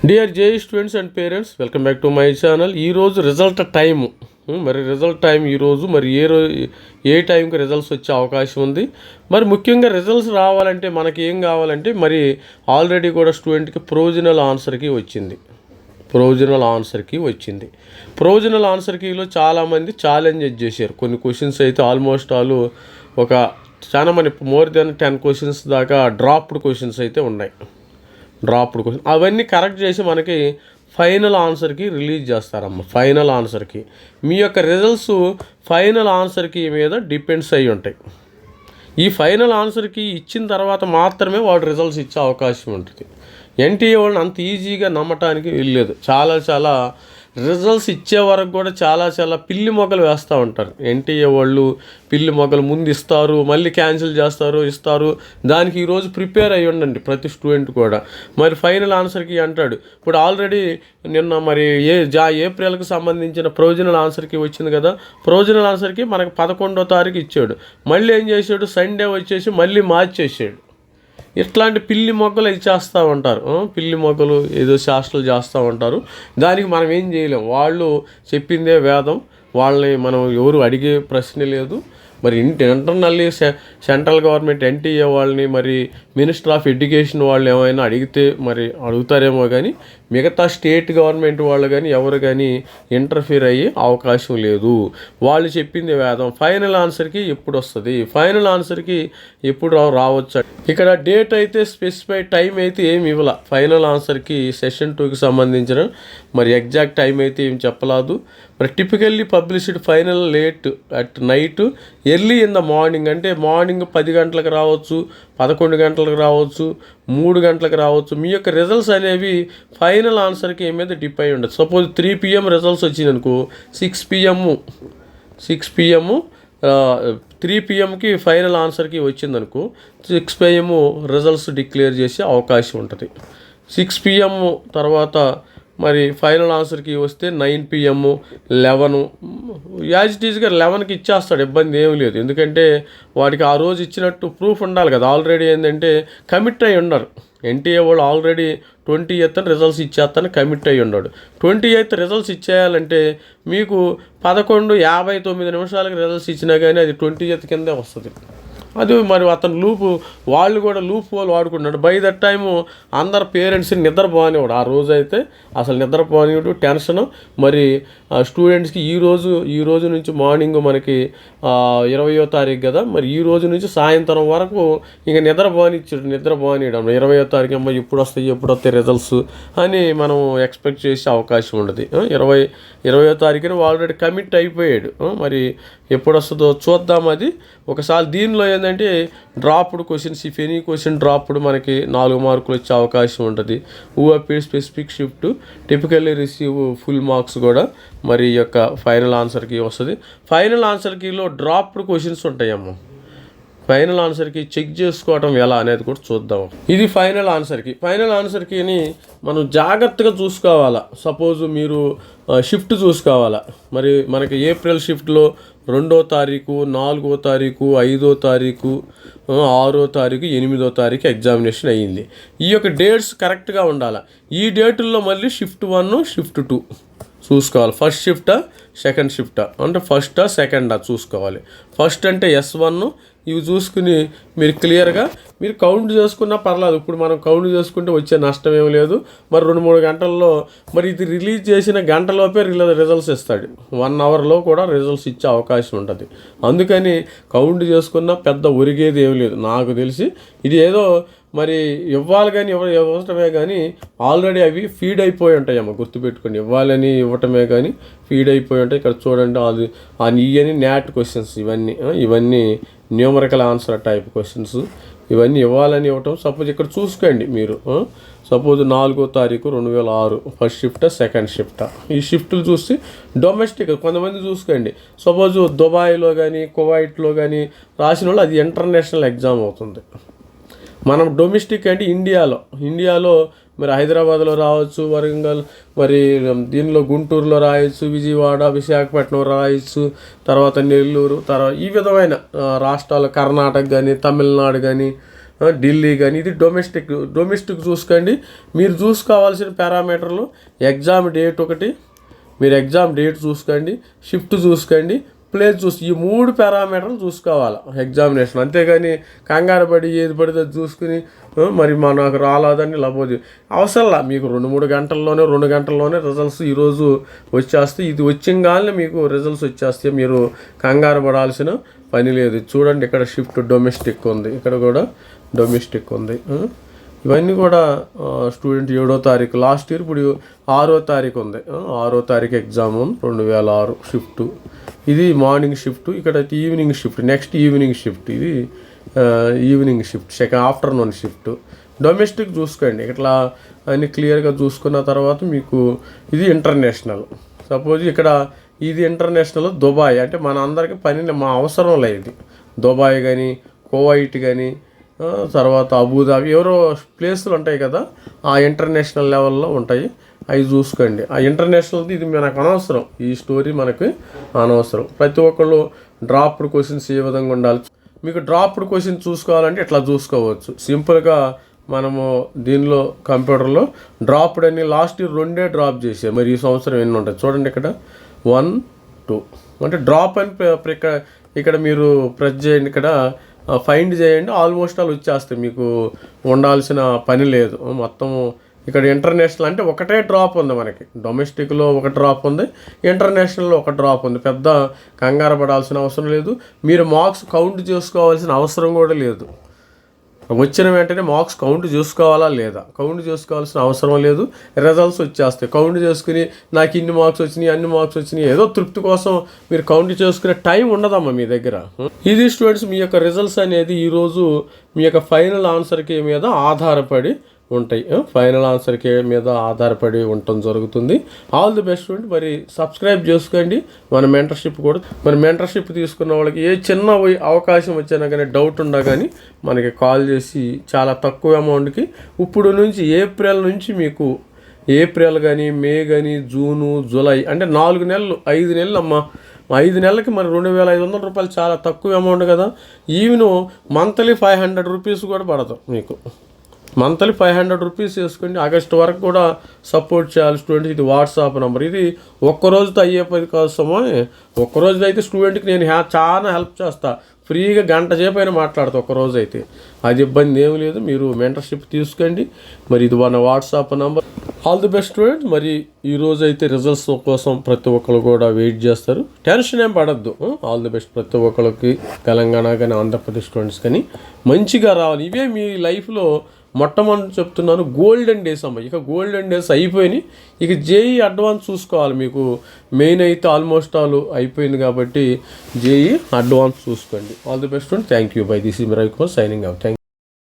Dear JEE students and parents, welcome back to my channel. ఈరోజు result time, మరి result time ఈరోజు, మరి ఏ టైంకి రిజల్ట్స్ వచ్చే అవకాశం ఉంది. మరి ముఖ్యంగా రిజల్ట్స్ రావాలంటే మనకి ఏం కావాలంటే, మరి ఆల్రెడీ కూడా స్టూడెంట్కి ప్రొవిజనల్ ఆన్సర్కి వచ్చింది. ప్రొవిజనల్ ఆన్సర్ కీలో చాలామంది ఛాలెంజెస్ చేశారు. కొన్ని క్వశ్చన్స్ అయితే ఆల్మోస్ట్ ఆల్ ఒక చాలా మంది మోర్ దెన్ 10 క్వశ్చన్స్ దాకా డ్రాప్డ్ క్వశ్చన్స్ అయితే ఉన్నాయి. అవన్నీ కరెక్ట్ చేసి మనకి ఫైనల్ ఆన్సర్కి రిలీజ్ చేస్తారమ్మ. ఫైనల్ ఆన్సర్కి మీ యొక్క రిజల్ట్స్ ఫైనల్ ఆన్సర్కి మీద డిపెండ్స్ అయి ఉంటాయి. ఈ ఫైనల్ ఆన్సర్కి ఇచ్చిన తర్వాత మాత్రమే వాడు రిజల్ట్స్ ఇచ్చే అవకాశం ఉంటుంది. ఎన్టీఏ వాళ్ళని అంత ఈజీగా నమ్మటానికి వెళ్ళలేదు. చాలా రిజల్ట్స్ ఇచ్చే వరకు కూడా చాలా పిల్లి మొగ్గలు వేస్తూ ఉంటారు. ఎన్టీఏ వాళ్ళు పిల్లి మొగ్గలు ముందు ఇస్తారు, మళ్ళీ క్యాన్సిల్ చేస్తారు, ఇస్తారు. దానికి ఈరోజు ప్రిపేర్ అయ్యి ఉండండి ప్రతి స్టూడెంట్ కూడా. మరి ఫైనల్ ఆన్సర్కి అంటాడు. ఇప్పుడు ఆల్రెడీ నిన్న మరి ఏప్రిల్కి సంబంధించిన ప్రొవిజనల్ ఆన్సర్కి వచ్చింది కదా. ప్రొవిజనల్ ఆన్సర్కి మనకు 11వ తారీఖు ఇచ్చాడు. మళ్ళీ ఏం చేశాడు, సండే వచ్చేసి మళ్ళీ మార్చేసాడు. ఇట్లాంటి పిల్లి మొగ్గలు ఇచ్చేస్తూ ఉంటారు. పిల్లి మొగ్గలు ఏదో శాస్త్రాలు చేస్తూ ఉంటారు. దానికి మనం ఏం చేయలేం. వాళ్ళు చెప్పిందే వేదం. వాళ్ళని మనం ఎవరు అడిగే ప్రశ్న లేదు. మరి ఇంటర్నల్లీ సెంట్రల్ గవర్నమెంట్ ఎన్టీఏ వాళ్ళని, మరి మినిస్టర్ ఆఫ్ ఎడ్యుకేషన్ వాళ్ళు ఏమైనా అడిగితే మరి అడుగుతారేమో, కానీ మిగతా స్టేట్ గవర్నమెంట్ వాళ్ళు కానీ ఎవరు కానీ ఇంటర్ఫీర్ అయ్యే అవకాశం లేదు. వాళ్ళు చెప్పింది వేదం. ఫైనల్ ఆన్సర్కి ఎప్పుడు వస్తుంది, ఫైనల్ ఆన్సర్కి ఎప్పుడు రావచ్చు. ఇక్కడ డేట్ అయితే స్పెసిఫై టైం అయితే ఏమి ఇవ్వాల. ఫైనల్ ఆన్సర్కి సెషన్ 2కి సంబంధించిన మరి ఎగ్జాక్ట్ టైం అయితే ఏం చెప్పలేదు. మరి typically published final late at night, early in the morning. అంటే మార్నింగ్ 10 గంటలకు రావచ్చు, 11 గంటలకు రావచ్చు, 3 గంటలకు రావచ్చు. మీ యొక్క రిజల్ట్స్ అనేవి ఫైనల్ ఆన్సర్కి మీద డిపెండ్ ఉండదు. సపోజ్ 3 PM రిజల్ట్స్ వచ్చింది అనుకో, 6 PM 3 PMకి ఫైనల్ ఆన్సర్కి వచ్చిందనుకో, 6 PM రిజల్ట్స్ డిక్లేర్ చేసే అవకాశం ఉంటుంది. 6 PM తర్వాత మరి ఫైనల్ ఆన్సర్కి వస్తే 9 PM 11 యాజ్ ఇట్ ఈజ్గా 11కి ఇచ్చేస్తాడు. ఇబ్బంది ఏమి లేదు. ఎందుకంటే వాడికి ఆ రోజు ఇచ్చినట్టు ప్రూఫ్ ఉండాలి కదా. ఆల్రెడీ ఏంటంటే కమిట్ అయి ఉన్నారు. ఎన్టీఏ వాళ్ళు ఆల్రెడీ 28th రిజల్ట్స్ ఇచ్చేస్తాను కమిట్ అయ్యి ఉన్నాడు. 28th రిజల్ట్స్ ఇచ్చేయాలంటే మీకు 11:59 రిజల్ట్స్ ఇచ్చినా కానీ అది 28th కిందే వస్తుంది. అది మరి అతను వాళ్ళు కూడా లూప్ హోల్ వాడుకున్నాడు. బై దట్ టైము అందరు పేరెంట్స్ని నిద్రపోనివాడు. ఆ రోజు అయితే అసలు నిద్రపోనివాడు. టెన్షను. మరి స్టూడెంట్స్కి ఈ రోజు నుంచి మార్నింగ్ మనకి 20వ తారీఖు కదా, మరి ఈ రోజు నుంచి సాయంత్రం వరకు ఇంకా నిద్రపోనియడం. 20వ తారీఖు అమ్మ ఎప్పుడు వస్తాయి రిజల్ట్స్ అని మనం ఎక్స్పెక్ట్ చేసే అవకాశం ఉండదు. 20వ తారీఖున ఆల్రెడీ కమిట్ అయిపోయాడు. మరి ఎప్పుడు వస్తుందో చూద్దాం. అది ఒకసారి దీనిలో ఏంటంటే dropped questions, if any question dropped మనకి 4 మార్కులు వచ్చే అవకాశం ఉంటుంది. Who appear specific shift typically receive full marks కూడా మరి ఈ యొక్క ఫైనల్ ఆన్సర్కి వస్తుంది. ఫైనల్ ఆన్సర్కిలో డ్రాప్డ్ క్వశ్చన్స్ ఉంటాయమ్మ. ఫైనల్ ఆన్సర్కి చెక్ చేసుకోవటం ఎలా అనేది కూడా చూద్దాం. ఇది ఫైనల్ ఆన్సర్కి మనం జాగ్రత్తగా చూసుకోవాలా. సపోజ్ మీరు షిఫ్ట్ చూసుకోవాలా. మరి మనకి ఏప్రిల్ షిఫ్ట్లో 2వ తారీఖు, 4వ తారీఖు, 5వ తారీఖు, 6వ తారీఖు, 8వ తారీఖు ఎగ్జామినేషన్ అయ్యింది. ఈ యొక్క డేట్స్ కరెక్ట్గా ఉండాలి. ఈ డేటుల్లో మళ్ళీ షిఫ్ట్ 1, షిఫ్ట్ 2 చూసుకోవాలి. ఫస్ట్ షిఫ్టా, సెకండ్ షిఫ్టా, అంటే ఫస్టా సెకండా చూసుకోవాలి. ఫస్ట్ అంటే S1 ఇవి చూసుకుని మీరు క్లియర్గా మీరు కౌంట్ చేసుకున్నా పర్లేదు. ఇప్పుడు మనం కౌంట్ చేసుకుంటే వచ్చే నష్టం ఏమి లేదు. మరి 2-3 గంటల్లో మరి ఇది రిలీజ్ చేసిన గంటలోపే రిజల్ట్స్ ఇస్తాడు. 1 అవర్లో కూడా రిజల్ట్స్ ఇచ్చే అవకాశం ఉంటుంది. అందుకని కౌంట్ చేసుకున్నా పెద్ద ఒరిగేది ఏమి లేదు. నాకు తెలిసి ఇది ఏదో మరి ఇవ్వాలి కానీ ఇవ్వటమే కానీ ఆల్రెడీ అవి ఫీడ్ అయిపోయి ఉంటాయమ్మ. గుర్తుపెట్టుకోండి, ఇవ్వాలని ఇవ్వటమే కానీ ఫీడ్ అయిపోయి ఉంటాయి. ఇక్కడ చూడండి, అది ఇవన్నీ నాట్ క్వశ్చన్స్, ఇవన్నీ న్యూమరికల్ ఆన్సర్ టైప్ క్వశ్చన్స్. ఇవన్నీ ఇవ్వాలని ఇవ్వటం. సపోజ్ ఇక్కడ చూసుకోండి మీరు. సపోజ్ 4వ తారీఖు 2006 ఫస్ట్ షిఫ్టా, సెకండ్ షిఫ్టా. ఈ షిఫ్ట్లు చూసి డొమెస్టిక్ కొంతమంది చూసుకోండి. సపోజ్ దుబాయ్లో కానీ కువైట్లో కానీ రాసిన వాళ్ళు అది ఇంటర్నేషనల్ ఎగ్జామ్ అవుతుంది. మనం డొమెస్టిక్ అంటే ఇండియాలో మరి హైదరాబాద్లో రావచ్చు, వరంగల్, మరి దీనిలో గుంటూరులో రాయొచ్చు, విజయవాడ, విశాఖపట్నం రాయొచ్చు, తర్వాత నెల్లూరు, తర్వాత ఈ విధమైన రాష్ట్రాలు కర్ణాటక కానీ, తమిళనాడు కానీ, ఢిల్లీ కానీ, ఇది డొమెస్టిక్ చూసుకోండి. మీరు చూసుకోవాల్సిన పారామీటర్లు ఎగ్జామ్ డేట్ ఒకటి, మీరు ఎగ్జామ్ డేట్ చూసుకోండి, షిఫ్ట్ చూసుకోండి, ప్లేస్ ఈ 3 పారామీటర్లు చూసుకోవాలి ఎగ్జామినేషన్. అంతేగాని కంగారు పడి ఏది పడితే చూసుకుని మరి నాకు రాలేదని లేకపోతే అవసరంలా. మీకు 2 గంటల్లోనే రిజల్ట్స్ ఈరోజు వచ్చేస్తాయి. ఇది వచ్చింగానే మీకు రిజల్ట్స్ వచ్చేస్తాయి. మీరు కంగారు పడాల్సిన పని లేదు. చూడండి, ఇక్కడ షిఫ్ట్ డొమెస్టిక్ ఉంది, ఇక్కడ కూడా డొమెస్టిక్ ఉంది. ఇవన్నీ కూడా స్టూడెంట్ 7వ తారీఖు లాస్ట్ ఇయర్, ఇప్పుడు 6వ తారీఖు ఉంది. 6వ తారీఖు ఎగ్జామ్ 2006 షిఫ్ట్. ఇది మార్నింగ్ షిఫ్ట్, ఇక్కడ evening shift, next evening shift, ఇది evening shift, afternoon shift. Domestic చూసుకోండి, ఇట్లా అన్ని క్లియర్గా చూసుకున్న తర్వాత మీకు ఇది ఇంటర్నేషనల్. సపోజ్ ఇక్కడ ఇది ఇంటర్నేషనల్ దుబాయ్, అంటే మన అందరికీ మా అవసరం లేదు. దుబాయ్ కానీ, కువైట్ కానీ, తర్వాత అబుదాబి, ఎవరో ప్లేసులు ఉంటాయి కదా, ఆ ఇంటర్నేషనల్ లెవెల్లో ఉంటాయి, అవి చూసుకోండి. ఆ ఇంటర్నేషనల్ది ఇది మనకు అనవసరం, ఈ స్టోరీ మనకి అనవసరం. ప్రతి ఒక్కళ్ళు డ్రాప్డ్ క్వశ్చన్స్ ఏ విధంగా ఉండాలి, మీకు డ్రాప్డ్ క్వశ్చన్ చూసుకోవాలంటే ఇట్లా చూసుకోవచ్చు. సింపుల్గా మనము దీనిలో కంప్యూటర్లో డ్రాప్డ్ అని లాస్ట్ ఇయర్ 2 డ్రాప్ చేసాం. మరి ఈ సంవత్సరం ఎన్ని ఉంటాయి చూడండి, ఇక్కడ 1, 2 అంటే డ్రాప్ అని ఇక్కడ మీరు ప్రెస్ చేయండి, ఇక్కడ ఫైండ్ చేయండి, ఆల్మోస్ట్ ఆల్ వచ్చేస్తాయి. మీకు ఉండాల్సిన పని లేదు మొత్తము. ఇక్కడ ఇంటర్నేషనల్ అంటే ఒకటే డ్రాప్ ఉంది మనకి, డొమెస్టిక్లో ఒక డ్రాప్ ఉంది, ఇంటర్నేషనల్లో ఒక డ్రాప్ ఉంది. పెద్ద కంగారు పడాల్సిన అవసరం లేదు. మీరు మార్క్స్ కౌంట్ చేసుకోవాల్సిన అవసరం కూడా లేదు. వచ్చిన వెంటనే మార్క్స్ కౌంట్ చేసుకోవాలా లేదా, కౌంట్ చేసుకోవాల్సిన అవసరం లేదు. రిజల్ట్స్ వచ్చేస్తాయి. కౌంట్ చేసుకుని నాకు ఇన్ని మార్క్స్ వచ్చినాయి, అన్ని మార్క్స్ వచ్చినాయి, ఏదో తృప్తి కోసం మీరు కౌంట్ చేసుకునే టైం ఉండదమ్మా మీ దగ్గర. ఇది స్టూడెంట్స్, మీ యొక్క రిజల్ట్స్ అనేది ఈరోజు మీ యొక్క ఫైనల్ ఆన్సర్కి మీద ఆధారపడి ఉంటాయి. ఫైనల్ ఆన్సర్కి మీద ఆధారపడి ఉండటం జరుగుతుంది. All the best student. మరి సబ్స్క్రైబ్ చేసుకోండి. మన మెంటర్షిప్ తీసుకున్న వాళ్ళకి ఏ చిన్న అవకాశం వచ్చినా కానీ, డౌట్ ఉన్నా కానీ మనకి కాల్ చేసి చాలా తక్కువ అమౌంట్కి ఇప్పుడు నుంచి ఏప్రిల్ నుంచి మీకు ఏప్రిల్ కానీ, మే కానీ, జూను, జూలై అంటే 4 నెలలు 5 నెలలు అమ్మ. 5 నెలలకి మరి 2500 రూపాయలు చాలా తక్కువ అమౌంట్ కదా. ఈవెన్ మంత్లీ 500 రూపీస్ కూడా పడతాం మీకు. మంత్లీ 500 రూపీస్ వేసుకోండి. ఆగస్టు వరకు కూడా సపోర్ట్ చేయాలి స్టూడెంట్. ఇది వాట్సాప్ నెంబర్. ఇది ఒక్కరోజుతో అయ్యే పది కోసమో, ఒక్కరోజు అయితే స్టూడెంట్కి నేను చాలా హెల్ప్ చేస్తా. ఫ్రీగా గంట సేపు అయినా మాట్లాడతా ఒక్కరోజు అయితే, అది ఇబ్బంది ఏమి లేదు. మీరు మెంటర్షిప్ తీసుకోండి. మరి ఇది మన WhatsApp number. All the best student. మరి ఈరోజు అయితే రిజల్ట్స్ కోసం ప్రతి ఒక్కరు కూడా వెయిట్ చేస్తారు. టెన్షన్ ఏం పడద్దు. ఆల్ ది బెస్ట్ ప్రతి ఒక్కరికి, తెలంగాణ కానీ, ఆంధ్రప్రదేశ్ స్టూడెంట్స్ కానీ మంచిగా రావాలి. ఇవే మీ లైఫ్లో మొట్టమొదటి చెప్తున్నాను, గోల్డెన్ డేస్ అమ్మ. ఇక గోల్డెన్ డేస్ అయిపోయినాయి. ఇక జేఈ అడ్వాన్స్ చూసుకోవాలి. మీకు మెయిన్ అయితే ఆల్మోస్ట్ ఆల్ అయిపోయింది కాబట్టి జేఈ అడ్వాన్స్ చూసుకోండి. All the best. Thank you by. This is Ravikumar signing out. Thank